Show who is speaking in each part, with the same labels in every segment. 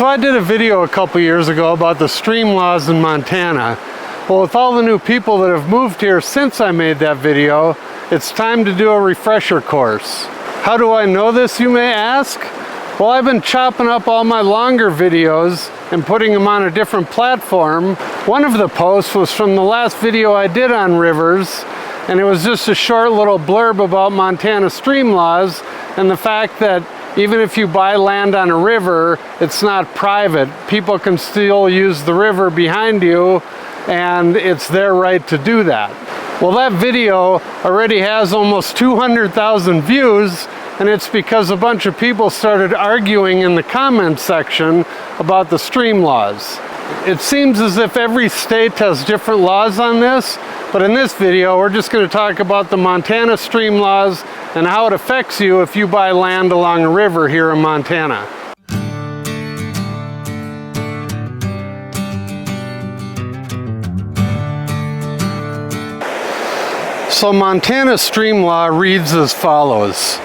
Speaker 1: So I did a video a couple years ago about the stream laws in Montana. Well, with all the new people that have moved here since I made that video, it's time to do a refresher course. How do I know this, you may ask? Well, I've been chopping up all my longer videos and putting them on a different platform. One of the posts was from the last video I did on rivers, and it was just a short little blurb about Montana stream laws and the fact that even if you buy land on a river, it's not private. People can still use the river behind you, and it's their right to do that. Well, that video already has almost 200,000 views, and it's because a bunch of people started arguing in the comments section about the stream laws. It seems as if every state has different laws on this, but in this video we're just going to talk about the Montana stream laws and how it affects you if you buy land along a river here in Montana. So Montana stream law reads as follows.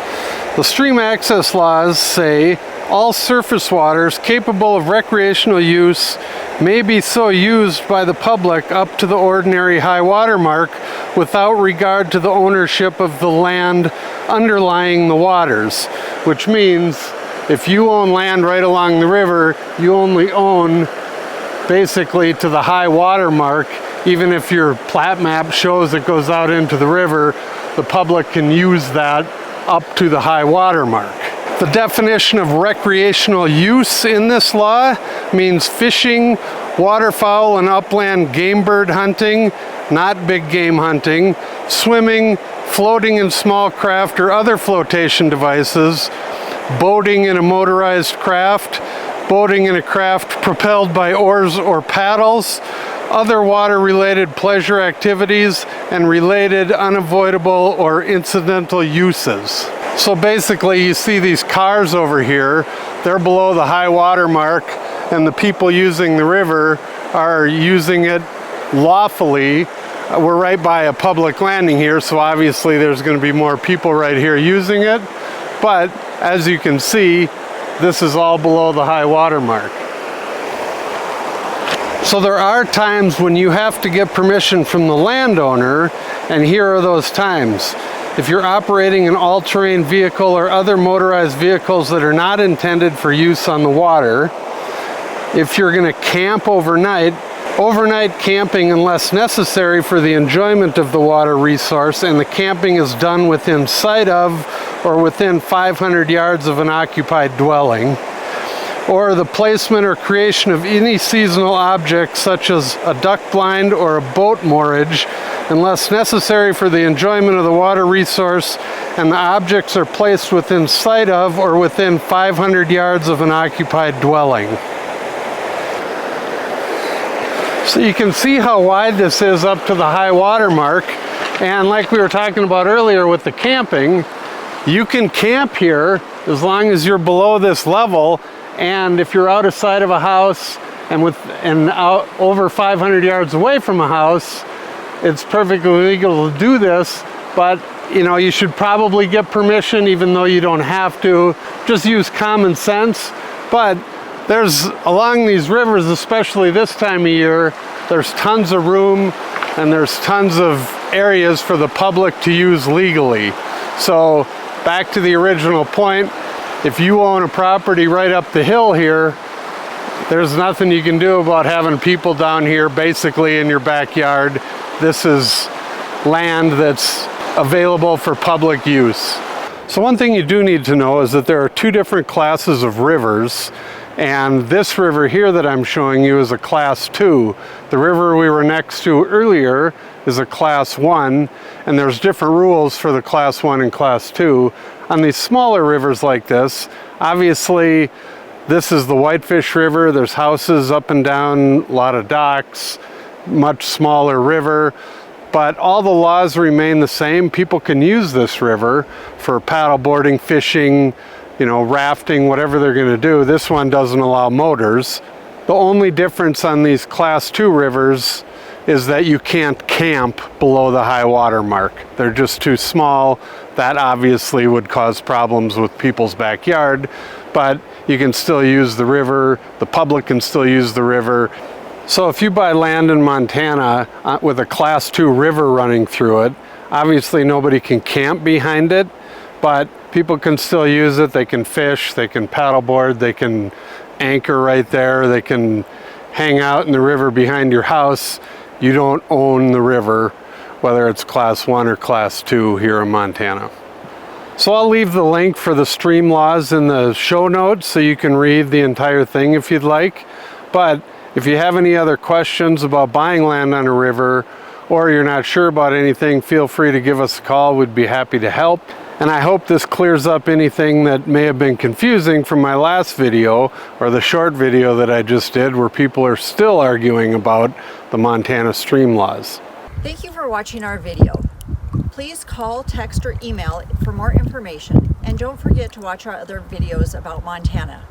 Speaker 1: The stream access laws say all surface waters capable of recreational use may be so used by the public up to the ordinary high water mark without regard to the ownership of the land underlying the waters, which means if you own land right along the river, you only own basically to the high water mark. Even if your plat map shows it goes out into the river, the public can use that up to the high water mark. The definition of recreational use in this law means fishing, waterfowl and upland game bird hunting, not big game hunting, swimming, floating in small craft or other flotation devices, boating in a motorized craft, boating in a craft propelled by oars or paddles, other water-related pleasure activities, and related unavoidable or incidental uses. So basically you see these cars over here, they're below the high water mark, and the people using the river are using it lawfully. We're right by a public landing here, so obviously there's going to be more people right here using it, but as you can see, this is all below the high water mark. So there are times when you have to get permission from the landowner, and here are those times. If you're operating an all-terrain vehicle or other motorized vehicles that are not intended for use on the water, if you're going to camp overnight camping unless necessary for the enjoyment of the water resource, and the camping is done within sight of or within 500 yards of an occupied dwelling, or the placement or creation of any seasonal object such as a duck blind or a boat moorage unless necessary for the enjoyment of the water resource and the objects are placed within sight of or within 500 yards of an occupied dwelling. So you can see how wide this is up to the high water mark, and like we were talking about earlier with the camping, you can camp here as long as you're below this level. And if you're out of sight of a house and out over 500 yards away from a house, it's perfectly legal to do this, but you know, you should probably get permission even though you don't have to. Just use common sense. But there's, along these rivers, especially this time of year, there's tons of room and there's tons of areas for the public to use legally. So back to the original point, if you own a property right up the hill here, there's nothing you can do about having people down here basically in your backyard. This is land that's available for public use. So one thing you do need to know is that there are two different classes of rivers, and this river here that I'm showing you is a class 2. The river we were next to earlier is a class 1, and there's different rules for the class 1 and class 2. On these smaller rivers like this, obviously this is the Whitefish River, there's houses up and down, a lot of docks, much smaller river, but all the laws remain the same. People can use this river for paddle boarding, fishing, you know, rafting, whatever they're going to do. This one doesn't allow motors. The only difference on these class 2 rivers is that you can't camp below the high water mark. They're just too small. That obviously would cause problems with people's backyard. But you can still use the river, the public can still use the river. So if you buy land in Montana with a Class 2 river running through it, obviously nobody can camp behind it, but people can still use it. They can fish, they can paddleboard, they can anchor right there, they can hang out in the river behind your house. You don't own the river, whether it's Class 1 or Class 2 here in Montana. So I'll leave the link for the stream laws in the show notes so you can read the entire thing if you'd like. But if you have any other questions about buying land on a river, or you're not sure about anything, feel free to give us a call. We'd be happy to help. And I hope this clears up anything that may have been confusing from my last video, or the short video that I just did, where people are still arguing about the Montana stream laws.
Speaker 2: Thank you for watching our video. Please call, text, or email for more information. And don't forget to watch our other videos about Montana.